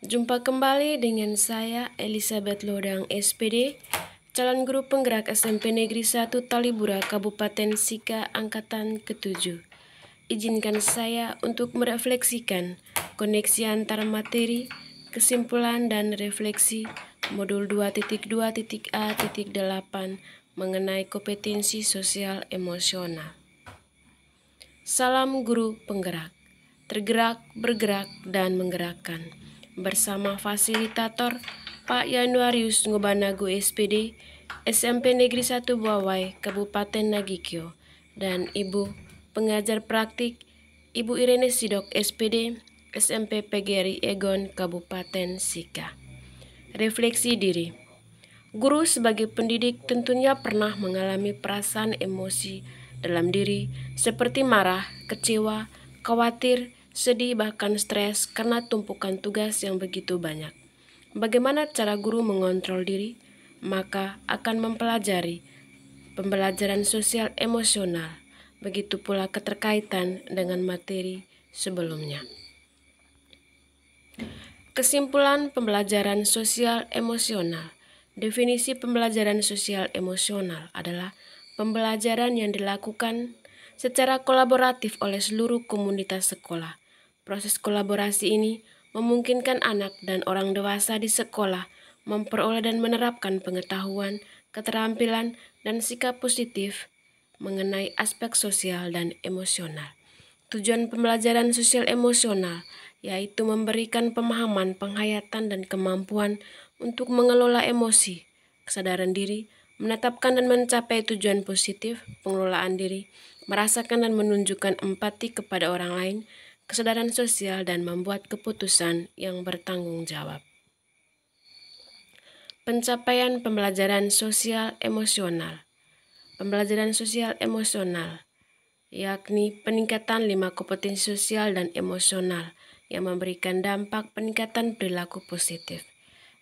Jumpa kembali dengan saya Elizabeth Lodang SPD, calon guru penggerak SMP Negeri 1 Talibura Kabupaten Sika Angkatan ke-7. Izinkan saya untuk merefleksikan koneksi antara materi, kesimpulan dan refleksi modul 2.2.A.8 mengenai kompetensi sosial emosional. Salam guru penggerak, tergerak, bergerak, dan menggerakkan. Bersama fasilitator Pak Yanuarius Ngobanago SPD, SMP Negeri 1 Buawai, Kabupaten Nagikyo, dan Ibu Pengajar Praktik Ibu Irene Sidok SPD, SMP PGRI Egon, Kabupaten Sika. Refleksi diri. Guru sebagai pendidik tentunya pernah mengalami perasaan emosi dalam diri seperti marah, kecewa, khawatir, sedih, bahkan stres karena tumpukan tugas yang begitu banyak. Bagaimana cara guru mengontrol diri? Maka akan mempelajari pembelajaran sosial emosional, begitu pula keterkaitan dengan materi sebelumnya. Kesimpulan pembelajaran sosial emosional. Definisi pembelajaran sosial emosional adalah pembelajaran yang dilakukan secara kolaboratif oleh seluruh komunitas sekolah. Proses kolaborasi ini memungkinkan anak dan orang dewasa di sekolah memperoleh dan menerapkan pengetahuan, keterampilan, dan sikap positif mengenai aspek sosial dan emosional. Tujuan pembelajaran sosial emosional yaitu memberikan pemahaman, penghayatan, dan kemampuan untuk mengelola emosi, kesadaran diri, menetapkan dan mencapai tujuan positif, pengelolaan diri, merasakan dan menunjukkan empati kepada orang lain, kesadaran sosial, dan membuat keputusan yang bertanggung jawab. Pencapaian pembelajaran sosial emosional. Pembelajaran sosial emosional yakni peningkatan 5 kompetensi sosial dan emosional yang memberikan dampak peningkatan perilaku positif.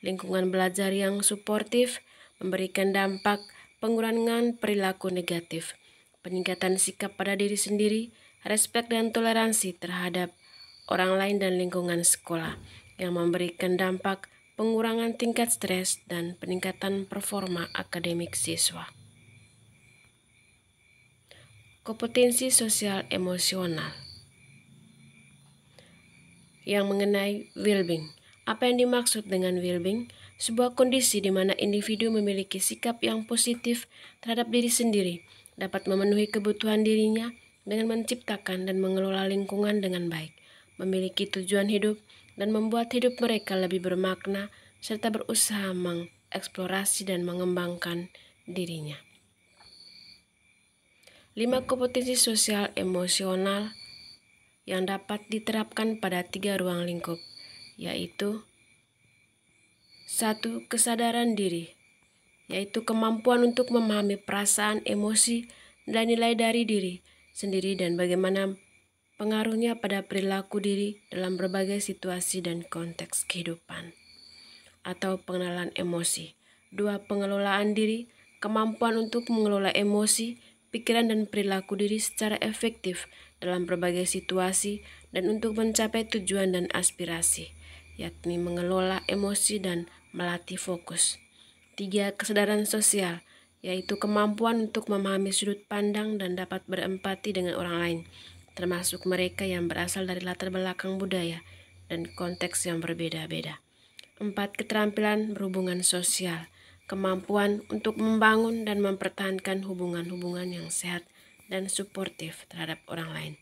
Lingkungan belajar yang suportif memberikan dampak pengurangan perilaku negatif, peningkatan sikap pada diri sendiri, respek dan toleransi terhadap orang lain dan lingkungan sekolah yang memberikan dampak pengurangan tingkat stres dan peningkatan performa akademik siswa. Kompetensi sosial emosional yang mengenai well-being. Apa yang dimaksud dengan well-being? Sebuah kondisi di mana individu memiliki sikap yang positif terhadap diri sendiri, dapat memenuhi kebutuhan dirinya dengan menciptakan dan mengelola lingkungan dengan baik, memiliki tujuan hidup, dan membuat hidup mereka lebih bermakna, serta berusaha mengeksplorasi dan mengembangkan dirinya. 5 kompetensi sosial emosional yang dapat diterapkan pada 3 ruang lingkup, yaitu 1. Kesadaran diri, yaitu kemampuan untuk memahami perasaan, emosi, dan nilai dari diri sendiri dan bagaimana pengaruhnya pada perilaku diri dalam berbagai situasi dan konteks kehidupan, atau pengenalan emosi. 2. Pengelolaan diri, kemampuan untuk mengelola emosi, pikiran dan perilaku diri secara efektif dalam berbagai situasi dan untuk mencapai tujuan dan aspirasi, yakni mengelola emosi dan melatih fokus. 3. Kesadaran sosial, yaitu kemampuan untuk memahami sudut pandang dan dapat berempati dengan orang lain, termasuk mereka yang berasal dari latar belakang budaya dan konteks yang berbeda-beda. 4. Keterampilan berhubungan sosial, kemampuan untuk membangun dan mempertahankan hubungan-hubungan yang sehat dan suportif terhadap orang lain.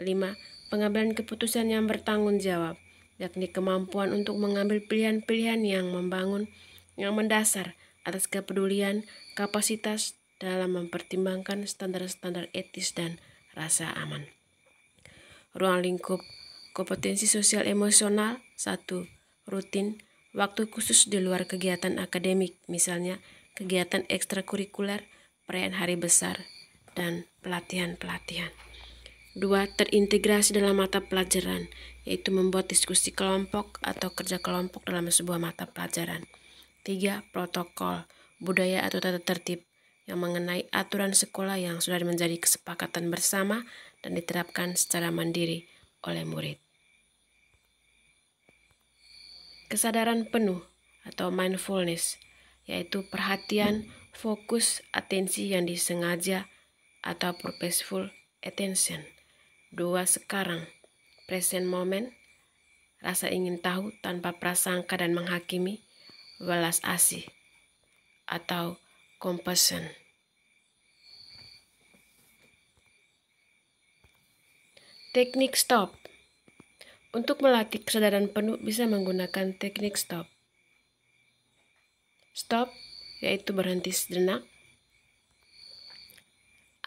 5. Pengambilan keputusan yang bertanggung jawab, yakni kemampuan untuk mengambil pilihan-pilihan yang membangun, yang mendasar atas kepedulian, kapasitas dalam mempertimbangkan standar-standar etis dan rasa aman. Ruang lingkup kompetensi sosial emosional. 1. Rutin, waktu khusus di luar kegiatan akademik, misalnya kegiatan ekstrakurikuler, perayaan hari besar, dan pelatihan-pelatihan. 2. Terintegrasi dalam mata pelajaran, yaitu membuat diskusi kelompok atau kerja kelompok dalam sebuah mata pelajaran. 3. Protokol, budaya atau tata tertib yang mengenai aturan sekolah yang sudah menjadi kesepakatan bersama dan diterapkan secara mandiri oleh murid. kesadaran penuh atau mindfulness, yaitu perhatian, fokus, atensi yang disengaja atau purposeful attention. 2. Sekarang, present moment, rasa ingin tahu tanpa prasangka dan menghakimi, welas asih atau compassion. Teknik stop. Untuk melatih kesadaran penuh bisa menggunakan teknik stop. Stop yaitu berhenti sejenak,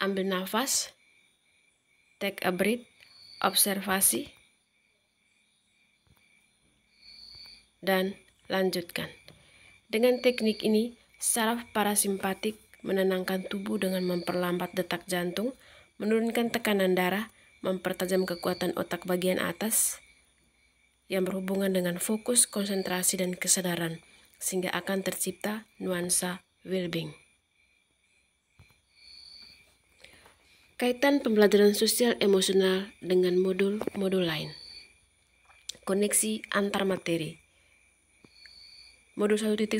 ambil nafas, take a breath, observasi, dan lanjutkan. Dengan teknik ini, saraf parasimpatik menenangkan tubuh dengan memperlambat detak jantung, menurunkan tekanan darah, mempertajam kekuatan otak bagian atas yang berhubungan dengan fokus, konsentrasi, dan kesadaran, sehingga akan tercipta nuansa well-being. Kaitan pembelajaran sosial emosional dengan modul-modul lain. Koneksi antar materi. Modul 1.1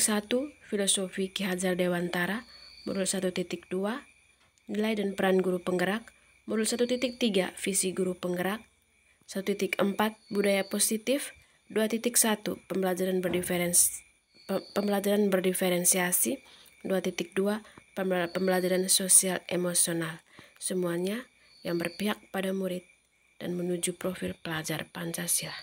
Filosofi Ki Hajar Dewantara, Modul 1.2 Nilai dan peran guru penggerak, Modul 1.3 Visi guru penggerak, 1.4 Budaya positif, 2.1 Pembelajaran berdiferensiasi, 2.2 Pembelajaran sosial emosional. Semuanya yang berpihak pada murid dan menuju profil pelajar Pancasila.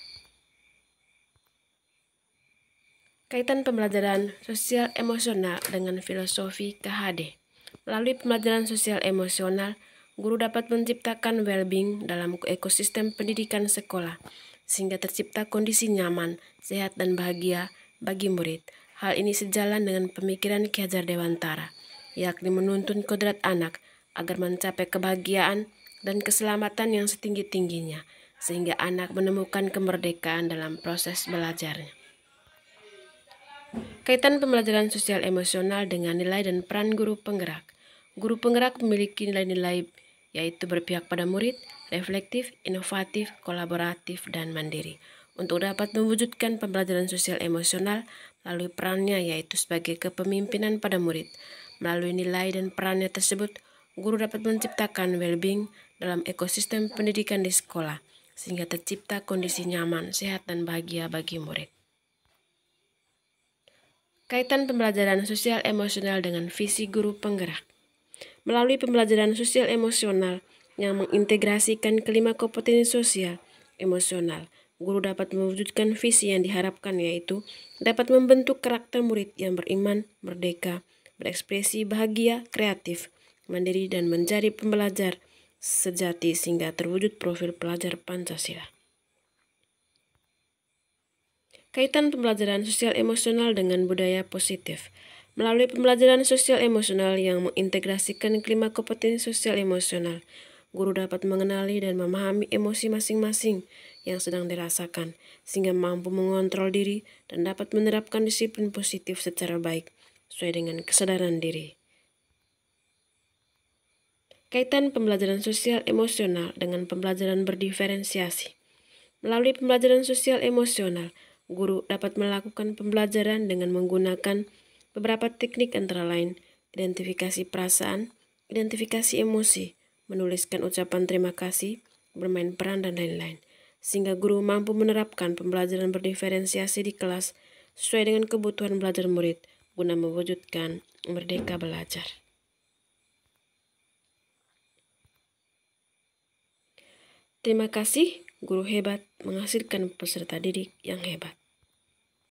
Kaitan pembelajaran sosial emosional dengan filosofi KHD. Melalui pembelajaran sosial emosional, guru dapat menciptakan well-being dalam ekosistem pendidikan sekolah, sehingga tercipta kondisi nyaman, sehat, dan bahagia bagi murid. Hal ini sejalan dengan pemikiran Ki Hajar Dewantara, yakni menuntun kodrat anak agar mencapai kebahagiaan dan keselamatan yang setinggi-tingginya, sehingga anak menemukan kemerdekaan dalam proses belajarnya. Kaitan pembelajaran sosial emosional dengan nilai dan peran guru penggerak. Guru penggerak memiliki nilai-nilai yaitu berpihak pada murid, reflektif, inovatif, kolaboratif, dan mandiri. Untuk dapat mewujudkan pembelajaran sosial emosional melalui perannya yaitu sebagai kepemimpinan pada murid. Melalui nilai dan perannya tersebut, guru dapat menciptakan well-being dalam ekosistem pendidikan di sekolah, sehingga tercipta kondisi nyaman, sehat, dan bahagia bagi murid. Kaitan pembelajaran sosial emosional dengan visi guru penggerak. Melalui pembelajaran sosial emosional yang mengintegrasikan kelima kompetensi sosial emosional, guru dapat mewujudkan visi yang diharapkan yaitu dapat membentuk karakter murid yang beriman, merdeka, berekspresi, bahagia, kreatif, mandiri, dan menjadi pembelajar sejati sehingga terwujud profil pelajar Pancasila. Kaitan pembelajaran sosial emosional dengan budaya positif. Melalui pembelajaran sosial emosional yang mengintegrasikan kelima kompetensi sosial emosional, guru dapat mengenali dan memahami emosi masing-masing yang sedang dirasakan, sehingga mampu mengontrol diri dan dapat menerapkan disiplin positif secara baik, sesuai dengan kesadaran diri. Kaitan pembelajaran sosial emosional dengan pembelajaran berdiferensiasi. Melalui pembelajaran sosial emosional, guru dapat melakukan pembelajaran dengan menggunakan beberapa teknik antara lain identifikasi perasaan, identifikasi emosi, menuliskan ucapan terima kasih, bermain peran, dan lain-lain. Sehingga guru mampu menerapkan pembelajaran berdiferensiasi di kelas sesuai dengan kebutuhan belajar murid guna mewujudkan merdeka belajar. Terima kasih, guru hebat menghasilkan peserta didik yang hebat.